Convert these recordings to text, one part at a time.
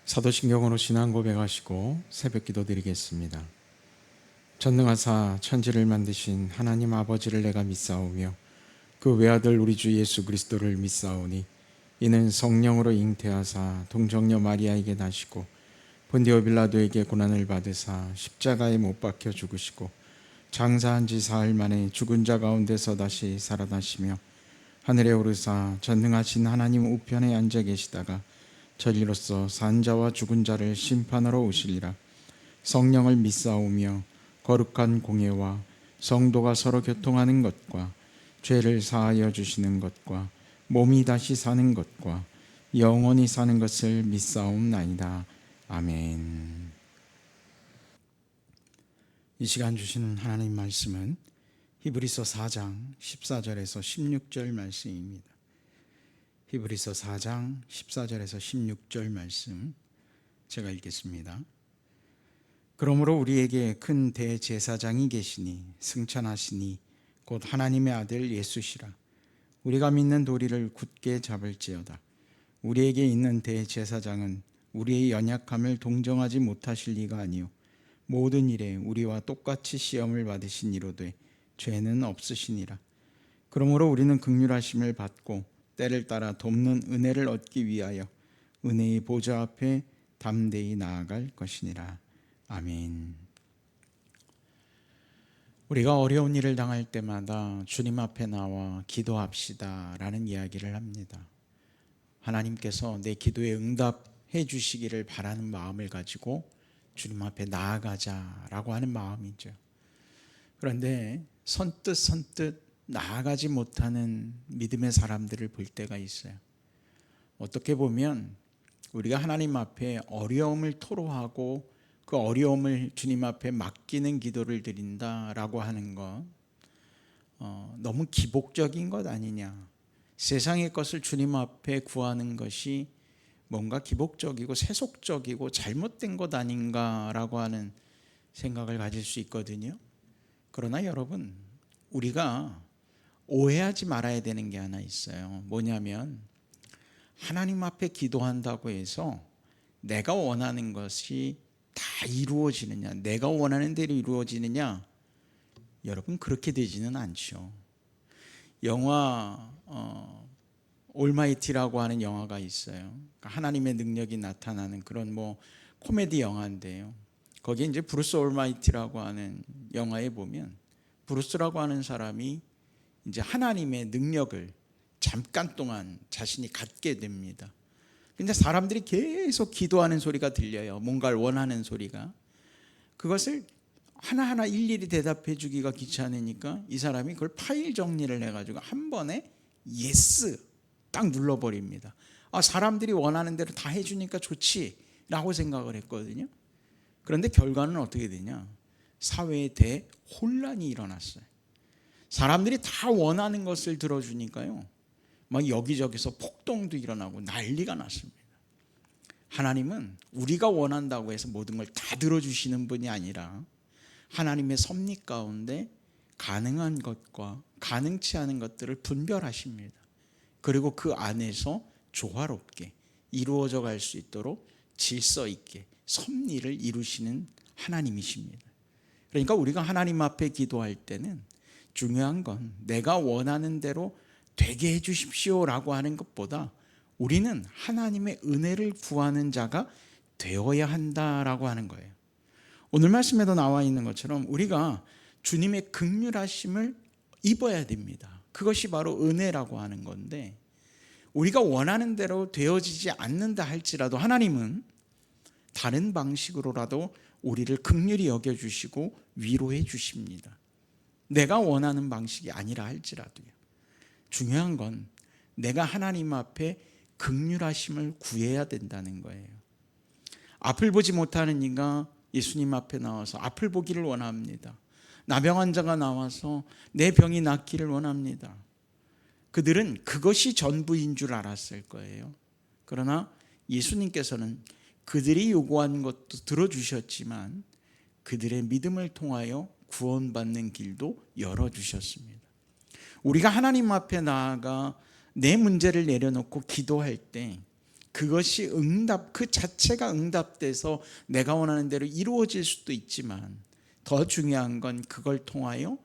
사도신경으로 신앙 고백하시고 새벽기도 드리겠습니다. 전능하사 천지를 만드신 하나님 아버지를 내가 믿사오며 그 외아들 우리 주 예수 그리스도를 믿사오니 이는 성령으로 잉태하사 동정녀 마리아에게 나시고 본디오 빌라도에게 고난을 받으사 십자가에 못 박혀 죽으시고 장사한 지 사흘 만에 죽은 자 가운데서 다시 살아나시며 하늘에 오르사 전능하신 하나님 우편에 앉아 계시다가 저리로서 산자와 죽은 자를 심판하러 오시리라. 성령을 믿사오며 거룩한 공예와 성도가 서로 교통하는 것과 죄를 사하여 주시는 것과 몸이 다시 사는 것과 영원히 사는 것을 믿사옵나이다. 아멘. 이 시간 주시는 하나님 말씀은 히브리서 4장 14절에서 16절 말씀입니다. 히브리서 4장 14절에서 16절 말씀 제가 읽겠습니다. 그러므로 우리에게 큰 대제사장이 계시니 승천하시니 곧 하나님의 아들 예수시라. 우리가 믿는 도리를 굳게 잡을지어다. 우리에게 있는 대제사장은 우리의 연약함을 동정하지 못하실 리가 아니요 모든 일에 우리와 똑같이 시험을 받으신 이로되 죄는 없으시니라. 그러므로 우리는 긍휼하심을 받고 때를 따라 돕는 은혜를 얻기 위하여 은혜의 보좌 앞에 담대히 나아갈 것이니라. 아멘. 우리가 어려운 일을 당할 때마다 주님 앞에 나와 기도합시다 라는 이야기를 합니다. 하나님께서 내 기도에 응답해 주시기를 바라는 마음을 가지고 주님 앞에 나아가자라고 하는 마음이죠. 그런데 선뜻 나아가지 못하는 믿음의 사람들을 볼 때가 있어요. 어떻게 보면 우리가 하나님 앞에 어려움을 토로하고 그 어려움을 주님 앞에 맡기는 기도를 드린다라고 하는 것 너무 기복적인 것 아니냐. 세상의 것을 주님 앞에 구하는 것이 뭔가 기복적이고 세속적이고 잘못된 것 아닌가라고 하는 생각을 가질 수 있거든요. 그러나 여러분, 우리가 오해하지 말아야 되는 게 하나 있어요. 뭐냐면 하나님 앞에 기도한다고 해서 내가 원하는 것이 다 이루어지느냐, 내가 원하는 대로 이루어지느냐, 여러분 그렇게 되지는 않죠. 영화 올마이티라고 하는 영화가 있어요. 그러니까 하나님의 능력이 나타나는 그런 코미디 영화인데요. 거기에 이제 브루스 올마이티라고 하는 영화에 보면 브루스라고 하는 사람이 이제 하나님의 능력을 잠깐 동안 자신이 갖게 됩니다. 근데 사람들이 계속 기도하는 소리가 들려요. 뭔가를 원하는 소리가. 그것을 하나하나 일일이 대답해 주기가 귀찮으니까 이 사람이 그걸 파일 정리를 해가지고 한 번에 예스 딱 눌러버립니다. 사람들이 원하는 대로 다 해주니까 좋지 라고 생각을 했거든요. 그런데 결과는 어떻게 되냐. 사회에 대혼란이 일어났어요. 사람들이 다 원하는 것을 들어주니까요. 막 여기저기서 폭동도 일어나고 난리가 났습니다. 하나님은 우리가 원한다고 해서 모든 걸 다 들어주시는 분이 아니라 하나님의 섭리 가운데 가능한 것과 가능치 않은 것들을 분별하십니다. 그리고 그 안에서 조화롭게 이루어져 갈 수 있도록 질서 있게 섭리를 이루시는 하나님이십니다. 그러니까 우리가 하나님 앞에 기도할 때는 중요한 건 내가 원하는 대로 되게 해 주십시오 라고 하는 것보다 우리는 하나님의 은혜를 구하는 자가 되어야 한다라고 하는 거예요. 오늘 말씀에도 나와 있는 것처럼 우리가 주님의 긍휼하심을 입어야 됩니다. 그것이 바로 은혜라고 하는 건데 우리가 원하는 대로 되어지지 않는다 할지라도 하나님은 다른 방식으로라도 우리를 긍휼히 여겨주시고 위로해 주십니다. 내가 원하는 방식이 아니라 할지라도요. 중요한 건 내가 하나님 앞에 긍휼하심을 구해야 된다는 거예요. 앞을 보지 못하는 이가 예수님 앞에 나와서 앞을 보기를 원합니다. 나병 환자가 나와서 내 병이 낫기를 원합니다. 그들은 그것이 전부인 줄 알았을 거예요. 그러나 예수님께서는 그들이 요구한 것도 들어주셨지만 그들의 믿음을 통하여 구원받는 길도 열어주셨습니다. 우리가 하나님 앞에 나아가 내 문제를 내려놓고 기도할 때 그것이 그 자체가 응답돼서 내가 원하는 대로 이루어질 수도 있지만 더 중요한 건 그걸 통하여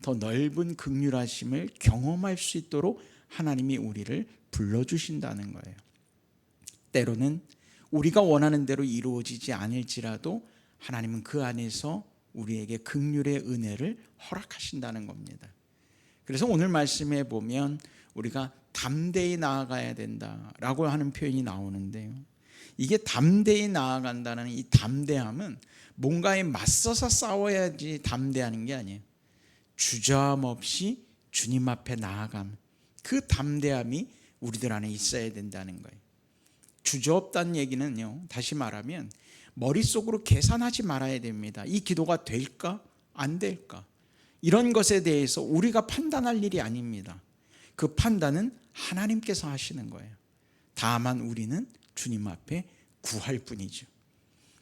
더 넓은 긍휼하심을 경험할 수 있도록 하나님이 우리를 불러주신다는 거예요. 때로는 우리가 원하는 대로 이루어지지 않을지라도 하나님은 그 안에서 우리에게 긍휼의 은혜를 허락하신다는 겁니다. 그래서 오늘 말씀에 보면 우리가 담대히 나아가야 된다라고 하는 표현이 나오는데요. 이게 담대히 나아간다는 이 담대함은 뭔가에 맞서서 싸워야지 담대하는 게 아니에요. 주저함 없이 주님 앞에 나아감, 그 담대함이 우리들 안에 있어야 된다는 거예요. 주저없다는 얘기는요, 다시 말하면 머릿속으로 계산하지 말아야 됩니다. 이 기도가 될까? 안 될까? 이런 것에 대해서 우리가 판단할 일이 아닙니다. 그 판단은 하나님께서 하시는 거예요. 다만 우리는 주님 앞에 구할 뿐이죠.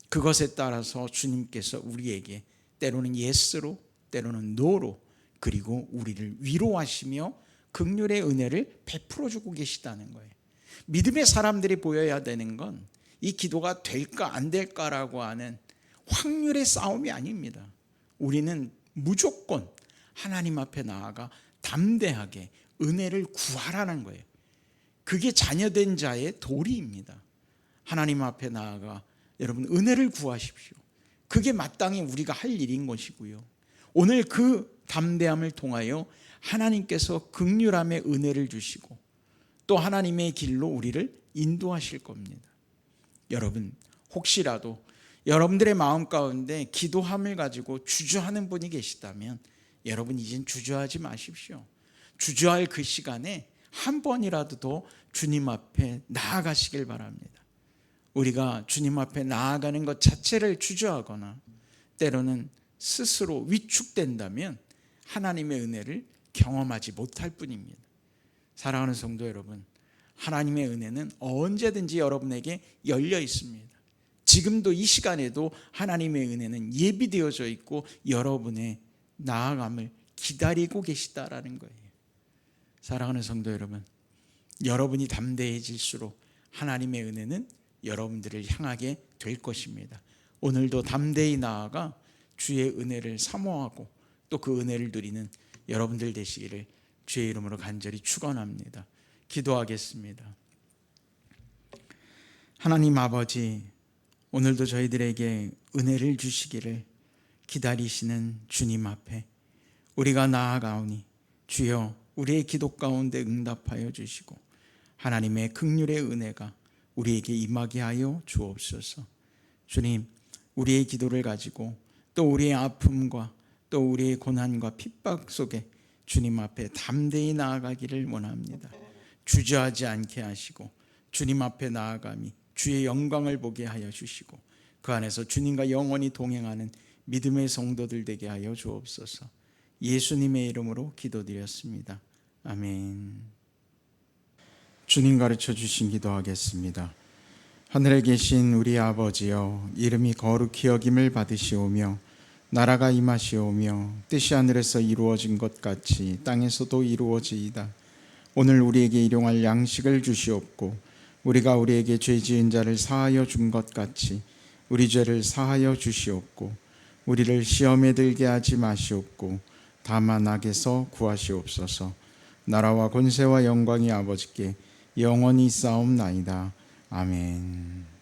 그것에 따라서 주님께서 우리에게 때로는 예스로, 때로는 노로, 그리고 우리를 위로하시며 긍휼의 은혜를 베풀어 주고 계시다는 거예요. 믿음의 사람들이 보여야 되는 건 이 기도가 될까 안 될까라고 하는 확률의 싸움이 아닙니다. 우리는 무조건 하나님 앞에 나아가 담대하게 은혜를 구하라는 거예요. 그게 자녀된 자의 도리입니다. 하나님 앞에 나아가 여러분 은혜를 구하십시오. 그게 마땅히 우리가 할 일인 것이고요. 오늘 그 담대함을 통하여 하나님께서 긍휼함의 은혜를 주시고 또 하나님의 길로 우리를 인도하실 겁니다. 여러분, 혹시라도 여러분들의 마음 가운데 기도함을 가지고 주저하는 분이 계시다면 여러분 이젠 주저하지 마십시오. 주저할 그 시간에 한 번이라도 더 주님 앞에 나아가시길 바랍니다. 우리가 주님 앞에 나아가는 것 자체를 주저하거나 때로는 스스로 위축된다면 하나님의 은혜를 경험하지 못할 뿐입니다. 사랑하는 성도 여러분, 하나님의 은혜는 언제든지 여러분에게 열려 있습니다. 지금도 이 시간에도 하나님의 은혜는 예비되어져 있고 여러분의 나아감을 기다리고 계시다라는 거예요. 사랑하는 성도 여러분, 여러분이 담대해질수록 하나님의 은혜는 여러분들을 향하게 될 것입니다. 오늘도 담대히 나아가 주의 은혜를 사모하고 또 그 은혜를 누리는 여러분들 되시기를 주의 이름으로 간절히 축원합니다. 기도하겠습니다. 하나님 아버지, 오늘도 저희들에게 은혜를 주시기를 기다리시는 주님 앞에 우리가 나아가오니 주여 우리의 기도 가운데 응답하여 주시고 하나님의 긍휼의 은혜가 우리에게 임하게 하여 주옵소서. 주님, 우리의 기도를 가지고 또 우리의 아픔과 또 우리의 고난과 핍박 속에 주님 앞에 담대히 나아가기를 원합니다. 주저하지 않게 하시고 주님 앞에 나아감이 주의 영광을 보게 하여 주시고 그 안에서 주님과 영원히 동행하는 믿음의 성도들 되게 하여 주옵소서. 예수님의 이름으로 기도드렸습니다. 아멘. 주님 가르쳐 주신 기도하겠습니다. 하늘에 계신 우리 아버지여, 이름이 거룩히 여김을 받으시오며 나라가 임하시오며 뜻이 하늘에서 이루어진 것 같이 땅에서도 이루어지이다. 오늘 우리에게 일용할 양식을 주시옵고 우리가 우리에게 죄 지은 자를 사하여 준 것 같이 우리 죄를 사하여 주시옵고 우리를 시험에 들게 하지 마시옵고 다만 악에서 구하시옵소서. 나라와 권세와 영광이 아버지께 영원히 있사옵나이다. 아멘.